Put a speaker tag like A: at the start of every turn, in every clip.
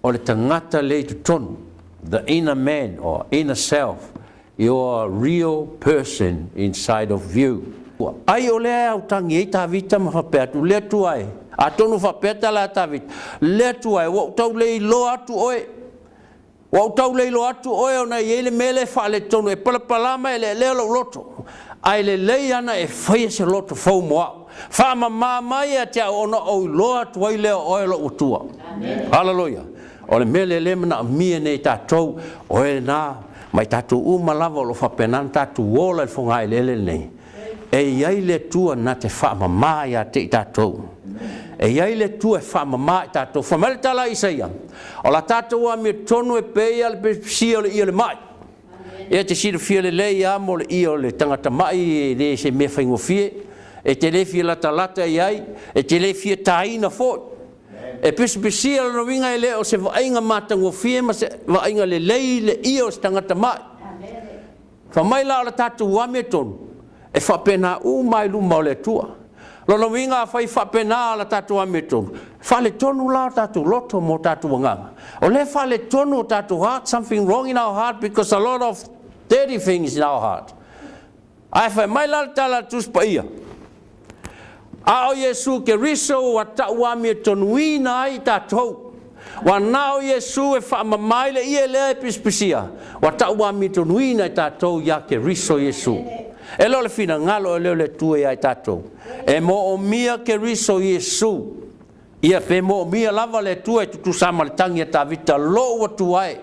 A: O le tangata le tu tonu, the inner man or inner self, your real person inside of you. Ai o lea au tangi e ta vita ma whapeatu, lea tu ai, a tonu whapeata la ta vita, lea tu ai, wau tau le ilo atu oe, wau tau le ilo atu oe o na iele mele wha le tonu, e palapalama e le leo lo loto, ai le lei ana e whaia se loto fau moa. Wha ma mai a te ona o ilo atu ai leo oe lo utua. Hallelujah. O le mele le mana mia nei tātou, o e nā, mai tātou umalava o lo whapenan tātou ola e whunga e lele nei. E iai le tua na te whaamama ia te tātou. E iai le tua e whaamama i tātou. Whamele tala Isaia. O la tātou a mea tonu e peia le pesia o le ia le mai. E te sira fia le lei a mo le ia o le tangata mai e le se mea whaingo fie. E te le fia lata lata iai. E te le fia taina fo. E pesia le winga e le o se vainga matango fie ma se vainga le lei le ia o se tangata mai. Whamai la o la tātou a mea tonu. E whapena mai luma o le tua. Lolo winga whai whapena la tātou a me tonu. Whale tonu la tātou loto mo tātou nganga. O le whale tonu o tātou heart, something wrong in our heart because a lot of dirty things in our heart. Ai whai mai la tala tuspa ia. A o Yesu ke riso wa tau a me tonu ina ai tātou. Wa nao Yesu e whamamai le ia le epispisia. Wa tau a me tonu ina ai tātou ya ke riso Yesu. E lo le fina ngalo e leo le tue ai tātou. E mo o mia ke riso Yesu. Ia pe mo o mia lava le tue tutu sama le tangi e ta vita lo wa tuai.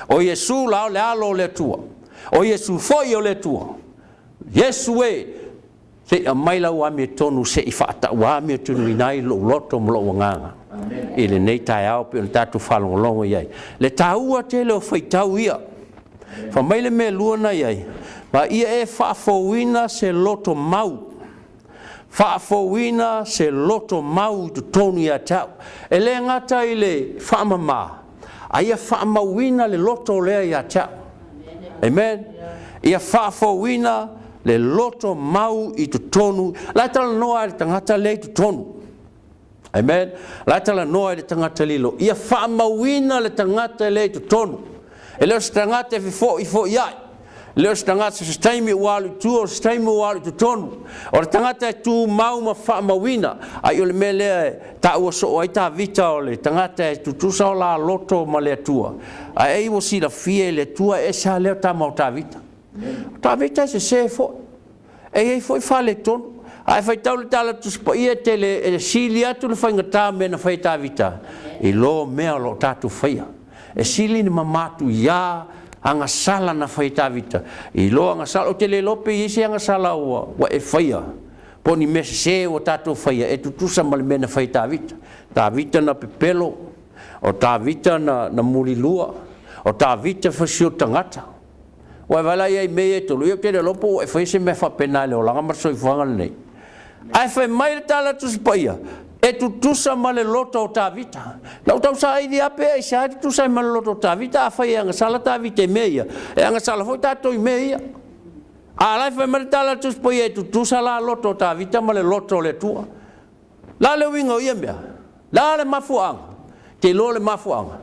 A: O Yesu lao le alo le tua. O Yesu foi o le tua. Yesu e se a maila wa me tonu se i whaata wa me tonu inai lo loto mo lo wanganga. I le nei tai au pe on tātou whalongolongo iai. Le tāua te leo whaitau ia. Whamaile me luana iai. Ma ia e whaafowina se loto mau. Whaafowina se loto mau tu tonu ia tau. E le ngata i le whaamama. A ia whaamawina le loto lea ia tau. Amen. Ia whaafowina le loto mau i tu tonu. Lai tala noa le tangata le tu tonu. Amen. Lai tala noa le tangata lilo. Ia whaamawina le tangata le tu tonu. E leo se tangata e fo iai. Leo se tangata se taimi walu tu o se taimi walu tu tonu. O le tangata e tu mau ma whaamawina. Ai o le mele ta ua so o ai ta vita o le tangata e tu tusa o la loto ma le tua. Ai wo si la fie le tua e sa leo ta mau ta vita. Ta vita se fo. E foi fa le tonu. Ai fai tau le tala tu spa ia te le sili atu le whainga ta me na fai ta vita. I lo mea lo tatu whaia. E sili ni mamatu ia anga sala na whaita vita. I lo anga sala o te le lope i se anga sala wa e whaia. Poni me se o tātou whaia e tutusa mali me na whaita vita. Tā vita na pepelo, o tā vita na murilua, o tā vita whasio tangata. Wai wala ia i mei e tolu. Ia te le lopo e whaise me whapena le o langa marso i whangal nei. Ai whai mai le tala tuspaia. E tu tusa male loto o ta vita. Lau tau sa aidi ape ai sa aidi tusa male loto o ta vita. A whai anga sala ta vita e meia. E anga sala foi tato i meia. A lai whai male tala tuspaia e tu tusa la loto o ta vita male loto le tua. La le winga o ia mea. La le mafuanga. Te lo le mafuanga.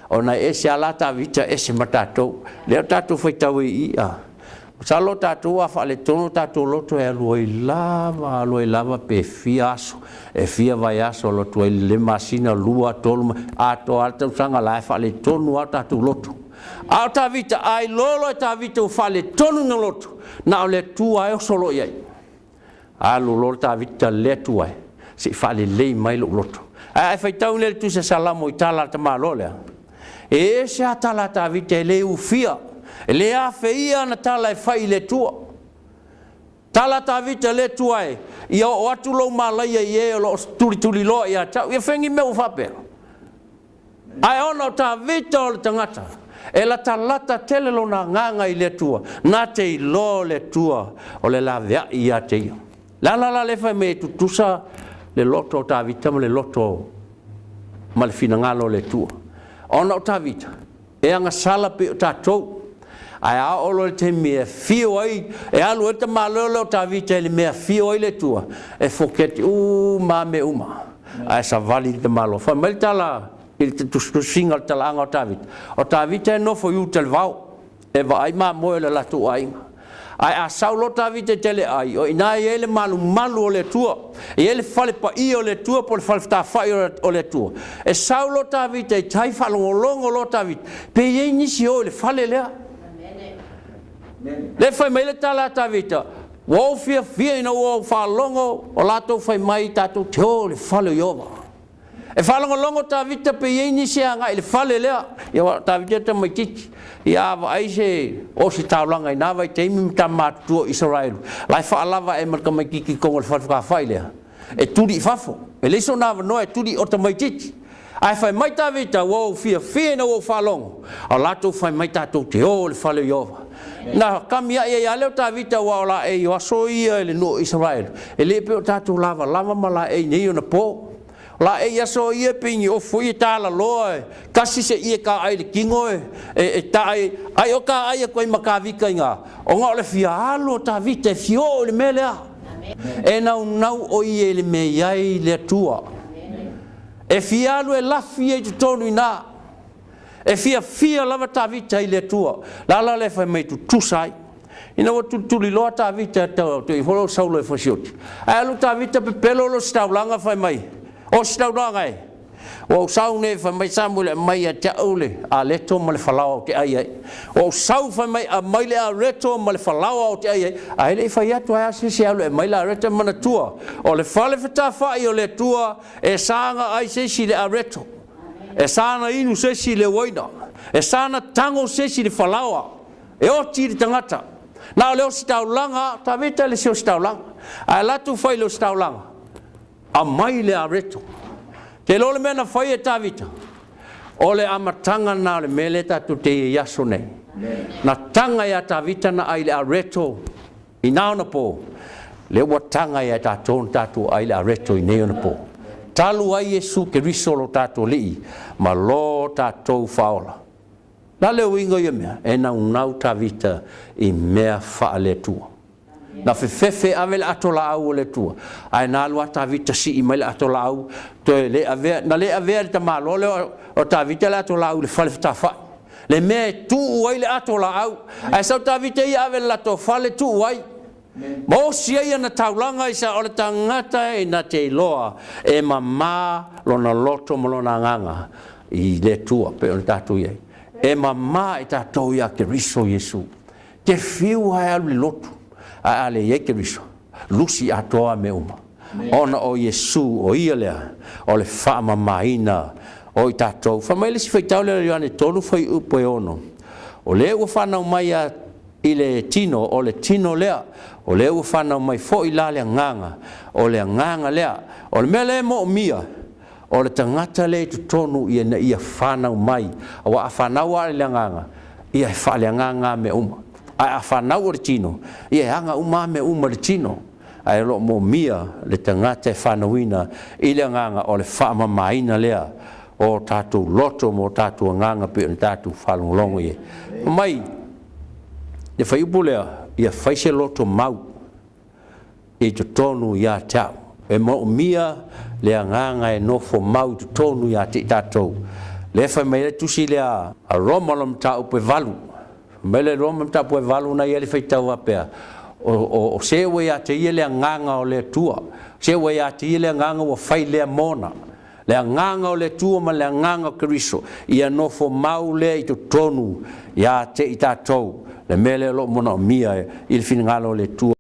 A: O na e se ala ta vita e se matatou. Leo tatou whai tau i ia. Salo tātou a whale tono tātou loto e aloi lava pe fiaso. E fia vai aso loto e le masina lua tolu. Ato alta usanga la e whale tono a tātou loto. Ao tā vita ai lolo e tā vita u whale tono na loto. Na o le tua e o solo iai. Alo lolo tā vita le tua e. Se whale lei mai lo loto. Ai whai tau le tu se salamo i tala ta maa lolea. E se a tala tā vita e le u fia. Le a feia na tala e whai le tua. Tala ta vita le tua e. Ia o atu lo malaya i e o lo tuli loa ia tau. Ia whengi meu whapea. Ai ono ta vita o le tangata. e la talata tele lona nganga I le tua na te I lo le tua o le la vea ia te ia la le fai me tutusa le loto ta vita ma le loto ma le fina ngalo le tua ona o ta vita e anga sala pe o tatou ai a olo te mea fio ai e alu e te malolo ta vita le mea fio ai le tua e foketi ma me uma ai sa vali te malo fa mai tala il tu singal tala anga o ta vita no fo you tel vau e va ai ma mo le la tu ai a saulo ta vita tele ai o ina ele malu o le tua e ele fale pa I o le tua por fale ta fai o le tua e saulo ta vita e tai falo longo lo ta vita pe ye nisi o le fale lea le fai mai le tala ta vita wo fia ina wo fa longo o lato fai mai tato te o le fale yova e falo longo ta vita pe ye nisi anga le fale lea ia ta vita te mai titi ia va ai se o se taulanga ina vai te mi tamatu Israel lai fa lava e marka mai kiki ko le fa fai lea e turi fafo e le so na no e turi o te mai titi ai fai mai ta vita wo fia na wo fa longo o lato fai mai tato te o le fale yova na kamia ia le ta vita wa la e yo so ia le no Israel e le pe tato lava mala e nei ona po la e ia so ia pingi o foi tala loe kasi se ia ka ai le kingo e tai ai o ka ai ko makavika nga o nga le fialo ta vita fio le melea e nau o ia le me ai le tua e fialo e la fie tu tonu ina e fia lava ta vita I le tua la le fa mai tu sai ina o tu li lo ta vita to I holo saulo e fasioti ai lu ta vita pe pelo lo staulanga fa mai o staulanga ai o saune fa mai Samuel mai a taule a leto mal falao te ai o sau fa mai a mai le a reto mal falao te ai le fa ya to a se alu mai la reto mana tua o le fale fata fa I o le tua e sanga ai se si le a reto e sana inu se si le waina e sana tango se si le falawa e o tiri tangata na le o staulanga ta vita le si o staulanga a la tu fai lo staulanga a mai le a reto te lo le mena fai e ta vita o le amatanga na le mele tatu te yaso nei na tanga ya ta vita na ai le a reto I naona po le watanga ya ta ton tatu ai le a reto I neona po talu ai Yesu ke risolo tato li ma lo tato faola la le wingo ye mea e na unau ta vita I mea fa le tua na fefe ave le atola au le tua ai na lu ta vita si I mai le atola au to le ave na le ave ta malo le o ta vita le atola au le fale ta fa le me tu ai le atola au ai sa ta vita I ave la to fale tu ai mo sia ia na taulanga isa o le tangata e na te loa e mama lona loto mo lona nganga I le tua pe o tatu ia e mama e tatu ia ke riso Yesu te fiu ai alu le loto a ale ia ke riso lusi atoa me uma ona o Yesu o ia lea o le wha mamaina o I tatu wha mai le si whaitau le ane tonu whai upo e ono o le ua whanau mai a I le tino o le tino lea o le ua whanau mai fo I la le nganga o le nganga lea o le mea le mo mia o le tangata le tu tonu ia na ia whanau mai a wa a whanau a le nganga ia wha le nganga me uma a whanau o le tino ia hanga uma me uma le tino a lo mo mia le tangata whanauina I le nganga o le wha maina lea o tatu loto mo tatu nganga pe tatu whalongolongo ia mai le fai upulea ia fai se loto mau I te tonu ia tau e mo mia le nganga e nofo mau te tonu ia te tatou le fai mai le tusi le a romalom tau pe valu mai le romalom tau pe valu na ia le fai tau apea o sewe ia te ia le nganga o le tua sewe ia te ia le nganga o fai le mona le nganga o le tua ma le nganga o Keriso ia nofo mau le I te tonu ia te tatou le mele lo mona mia il fin ngalo le tua